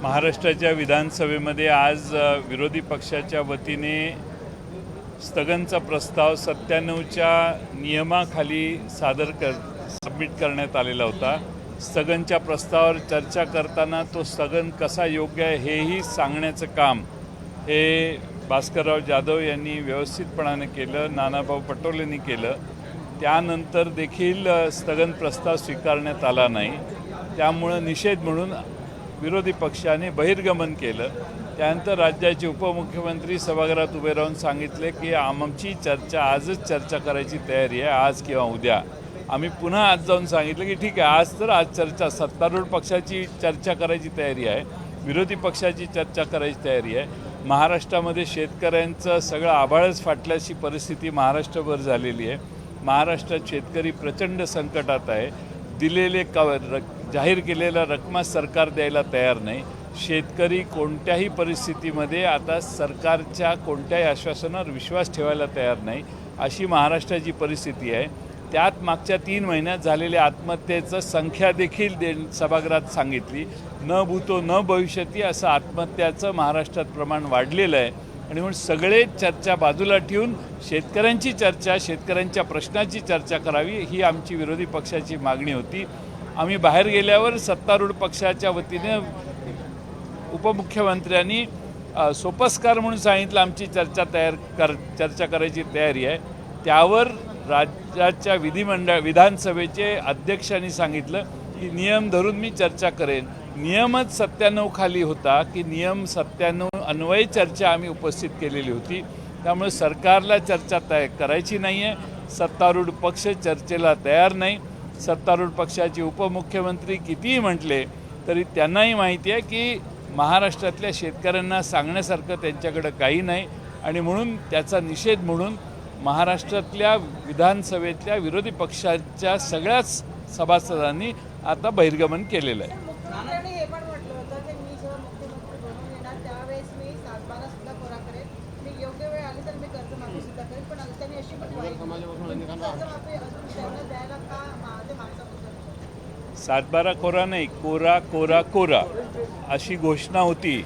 महाराष्ट्राच्या विधानसभेमध्ये आज विरोधी पक्षाच्या वतीने स्थगनचा प्रस्ताव 97च्या नियमाखाली सबमिट करण्यात आलेला होता। स्थगनच्या प्रस्तावावर चर्चा करताना तो स्थगन कसा योग्य आहे हेही सांगण्याचं काम हे भास्करराव जाधव यांनी व्यवस्थितपणाने केलं, नानाभाऊ पटोलेंनी केलं। त्यानंतर देखील स्थगन प्रस्ताव स्वीकारण्यात आला नाही, त्यामुळे निषेध म्हणून विरोधी पक्षाने बहिर्गमन केलं। त्यानंतर राज्याचे उपमुख्यमंत्री सभागृहात उभे राहून सांगितले की आमची चर्चा आजच चर्चा करायची तयारी आहे, आज किंवा उद्या। आम्ही पुन्हा आज जाऊन सांगितलं की ठीक आहे, आज चर्चा सत्तारूढ पक्षाची चर्चा करायची तयारी आहे, विरोधी पक्षाची चर्चा करायची तयारी आहे। महाराष्ट्रामध्ये शेतकऱ्यांचं सगळं आभाळच फाटल्याची परिस्थिती महाराष्ट्रभर झालेली आहे। महाराष्ट्रात शेतकरी प्रचंड संकटात आहे। दिलेले जाहीर केलेल्या रकमा सरकार द्यायला तयार नाही। शेतकरी कोणत्याही परिस्थितीमध्ये आता सरकारच्या कोणत्याही आश्वासनावर विश्वास ठेवायला तयार नाही, अशी महाराष्ट्राची परिस्थिती आहे। त्यात मागच्या 3 महिन्यात झालेल्या आत्महत्येचं संख्या देखील सभागृहात सांगितली। न भूतो न भविष्यती असं आत्महत्याचं महाराष्ट्रात प्रमाण वाढलेलं आहे। आणि म्हणून सगळे चर्चा बाजूला ठेवून शेतकऱ्यांची चर्चा, शेतकऱ्यांच्या प्रश्नाची चर्चा करावी, ही आमची विरोधी पक्षाची मागणी होती। आम्ही बाहेर गेल्यावर सत्तारूढ पक्षाच्या वतीने उपमुख्यमंत्र्यांनी सोपस्कार म्हणून सांगितलं आमची चर्चा करायची तयारी आहे। त्यावर राज्याच्या विधानसभेचे अध्यक्षांनी सांगितलं की नियम धरून मी चर्चा करेन। नियमच 97 खाली होता की नियम 97 अन्वयी चर्चा आम्ही उपस्थित केलेली होती। त्यामुळे सरकारला चर्चा करायची नाही आहे, सत्तारूढ पक्ष चर्चेला तयार नाही। सत्तारूढ पक्षाचे उपमुख्यमंत्री कितीही म्हटले तरी त्यांनाही माहिती आहे की महाराष्ट्रातल्या शेतकऱ्यांना सांगण्यासारखं त्यांच्याकडे काही नाही। आणि म्हणून त्याचा निषेध म्हणून महाराष्ट्रातल्या विधानसभेतल्या विरोधी पक्षाच्या सगळ्याच सभासदांनी आता बहिर्गमन केलेलं आहे। सातबारा कोरा नाही, कोरा कोरा कोरा अशी घोषणा होती।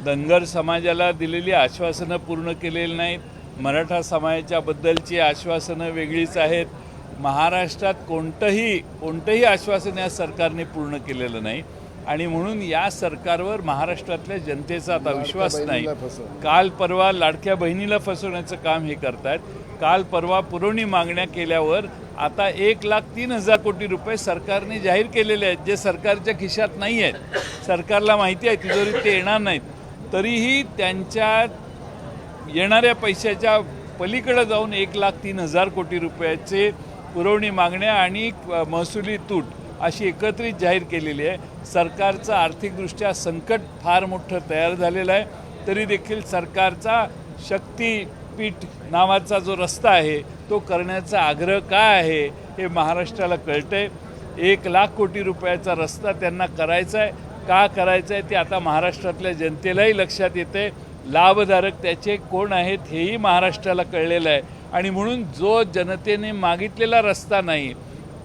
धनगर समाजाला दिलेली आश्वासनं पूर्ण केलेली नाहीत, मराठा समाजाच्याबद्दलची आश्वासनं वेगळीच आहेत। महाराष्ट्रात कोणतंही आश्वासन या सरकारने पूर्ण केलेलं नाही आणि म्हणून या सरकारवर महाराष्ट्रातल्या जनतेचा आता विश्वास नाही। काल परवा लाडक्या बहिणीला फसवण्याचं काम हे करतात। काल परवा पुरवणी मागण्या केल्यावर आता 1,03,000 कोटी रुपये सरकारने जाहीर केलेले आहेत, जे सरकारच्या खिशात नाही आहेत। सरकारला माहिती आहे तिजोरीत ते येणार नाहीत, तरीही त्यांच्या येणाऱ्या पैशाच्या पलीकडे जाऊन 1,03,000 कोटी रुपयाचे पुरवणी मागण्या आणि महसुली तूट अशी एकत्रित जाहीर केलेली आहे। सरकारचं आर्थिकदृष्ट्या संकट फार मोठं तयार झालेलं आहे, तरी देखील सरकारचा शक्तीपीठ नावाचा जो रस्ता आहे तो करण्याचा आग्रह काय आहे हे महाराष्ट्राला कळतंय। 1,00,000 कोटी रुपयाचा रस्ता त्यांना करायचा आहे, का करायचा आहे ते आता महाराष्ट्रातल्या जनतेलाही लक्षात येते। लाभधारक त्याचे कोण आहेत हेही महाराष्ट्राला कळलेलं आहे। आणि म्हणून जो जनतेने मागितलेला रस्ता नाही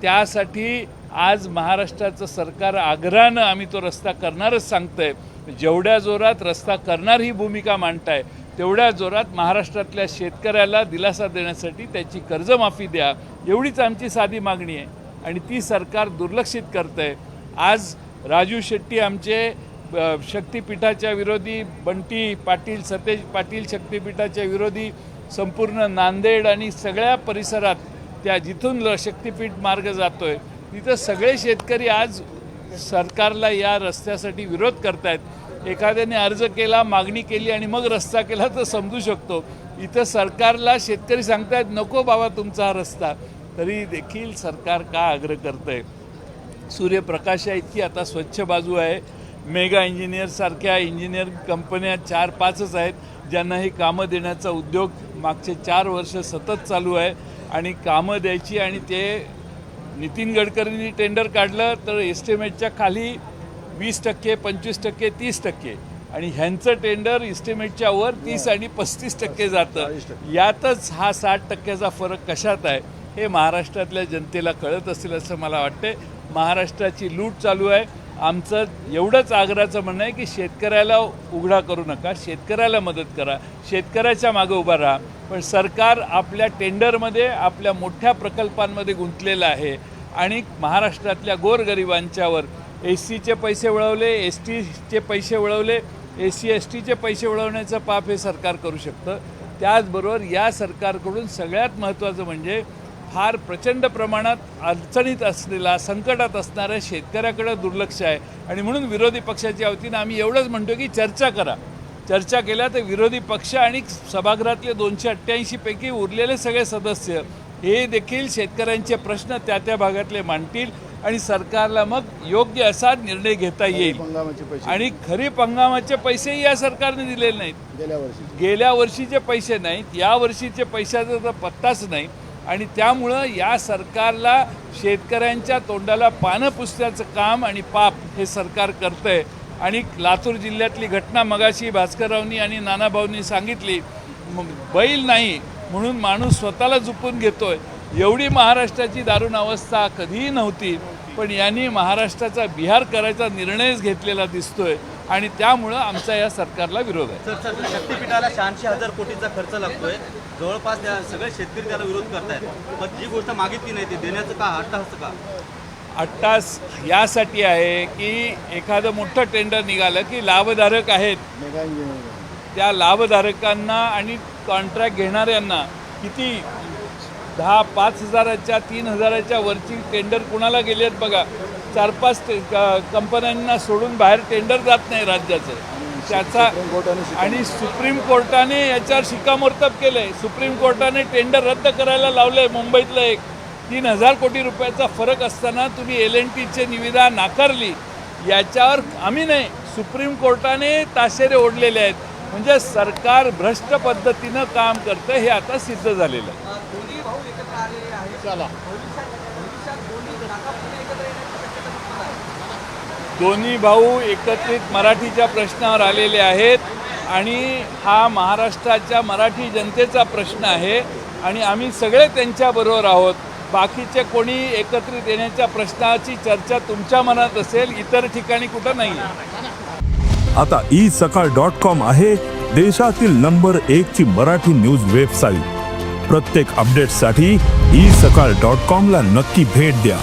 त्यासाठी आज महाराष्ट्राचं सरकार आग्रहानं आम्ही तो रस्ता करणारच सांगतंय। जेवढ्या जोरात रस्ता करणार ही भूमिका मांडताय तेवढ्या जोरात महाराष्ट्रातल्या शेतकऱ्याला दिलासा देण्यासाठी त्याची कर्जमाफी द्या, एवढीच आमची साधी मागणी आहे आणि ती सरकार दुर्लक्षित करतंय। आज राजू शेट्टी आमचे शक्तीपीठाच्या विरोधी, बंटी पाटील, सतेज पाटील शक्तीपीठाच्या विरोधी, संपूर्ण नांदेड आणि सगळ्या परिसरात त्या जिथून शक्तीपीठ मार्ग जातोय तिथं सगळे शेतकरी आज सरकारला या रस्त्यासाठी विरोध करतायत। एखाद्याने अर्ज केला, मागणी केली आणि मग रस्ता केला तर समजू शकतो। इथं सरकारला शेतकरी सांगतायत नको बाबा तुमचा हा रस्ता, तरी देखील सरकार का आग्रह करतंय। सूर्यप्रकाशा इतकी आता स्वच्छ बाजू आहे। मेगा इंजिनियरसारख्या इंजिनियर कंपन्या 4-5च आहेत ज्यांना ही कामं देण्याचा उद्योग मागचे 4 वर्ष सतत चालू आहे आणि कामं द्यायची। आणि ते नितीन गडकरींनी टेंडर काढलं तर एस्टिमेटच्या खाली 20%, 25%, 30% आणि ह्यांचं टेंडर एस्टिमेटच्या वर 30 आणि 35% जातं। यातच हा 60%चा फरक कशात आहे हे महाराष्ट्रातल्या जनतेला कळत असेल असं मला वाटते। महाराष्ट्राची लूट चालू आहे। आमचं एवढंच आग्रहाचं म्हणणं आहे की शेतकऱ्याला उघडा करू नका, शेतकऱ्याला मदत करा, शेतकऱ्याच्या मागे उभा राहा. पण सरकार आपल्या टेंडरमध्ये आपल्या मोठ्या प्रकल्पांमध्ये गुंतलेलं आहे आणि महाराष्ट्रातल्या गोरगरिबांच्यावर SCचे पैसे वळवले, STचे पैसे वळवले, SC STचे पैसे वळवण्याचं पाप हे सरकार करू शकतं. त्याचबरोबर या सरकारकडून सगळ्यात महत्त्वाचं म्हणजे फार प्रचंड प्रमाणात अडचणीत असलेला, संकटात असणाऱ्या शेतकऱ्याकडे दुर्लक्ष आहे. आणि म्हणून विरोधी पक्षाच्या वतीनं आम्ही एवढंच म्हणतो की चर्चा करा. चर्चा केल्या तर विरोधी पक्ष आणि सभागृहातले 288 पैकी उरलेले सगळे सदस्य हे देखील शेतकऱ्यांचे प्रश्न त्या त्या भागातले मांडतील आणि सरकारला मग योग्य असा निर्णय घेता येईल. आणि खरीप हंगामाचे पैसेही या सरकारने दिलेले नाहीत, गेल्या वर्षीचे पैसे नाहीत, या वर्षीचे पैशाचा तर पत्ताच नाही. आणि त्यामुळं या सरकारला शेतकऱ्यांच्या तोंडाला पानं पुसण्याचं काम आणि पाप हे सरकार करतं आहे. आणि लातूर जिल्ह्यातली घटना मगाशी भास्कररावनी आणि नानाभाऊंनी सांगितली, बैल नाही म्हणून माणूस स्वतःला झुपून घेतोय. एवढी महाराष्ट्राची दारुण अवस्था कधीही नव्हती, पण यांनी महाराष्ट्राचा बिहार करायचा निर्णयच घेतलेला दिसतोय आणि त्यामुळं आमचा या सरकारला विरोध आहे. सर शक्तीपीठाला 86,000 कोटीचा खर्च लागतोय, जवळपास सगळे शेतकरी त्याला विरोध करतायत. पण जी गोष्ट मागितली नाही ती देण्याचं का हट्टास का? अट्टास यासाठी आहे की एखादं मोठं टेंडर निघालं की लाभधारक आहेत त्या लाभधारकांना आणि कॉन्ट्रॅक्ट घेणाऱ्यांना किती 5 हजाराच्या 3 हजाराच्या वरची टेंडर कुणाला गेले आहेत बघा. 4-5 कंपन्यांना सोडून बाहेर टेंडर जात नाही राज्याचं. त्याचा आणि सुप्रीम कोर्टाने याच्यावर शिक्कामोर्तब केलं आहे. सुप्रीम कोर्टाने टेंडर रद्द करायला लावलं आहे. मुंबईतलं एक 3,000 कोटी रुपयाचा फरक असताना तुम्ही LNTचे निविदा नाकारली. याच्यावर आम्ही नाही, सुप्रीम कोर्टाने ताशेरे ओढलेले आहेत. म्हणजे सरकार भ्रष्ट पद्धतीनं काम करतं हे आता सिद्ध झालेलं आहे. दोन्ही भाऊ एकत्रित मराठीच्या प्रश्नावर आलेले आहेत आणि हा महाराष्ट्राच्या मराठी जनतेचा प्रश्न आहे आणि आम्ही सगळे त्यांच्याबरोबर आहोत. बाकीचे कोणी एकत्रित येण्याच्या प्रश्नाची चर्चा तुमच्या मनात असेल, इतर ठिकाणी कुठं नाही. आता isakal.com आहे देशातील नंबर 1 ची मराठी न्यूज वेबसाईट. प्रत्येक अपडेटसाठी isakal.com ला नक्की भेट द्या.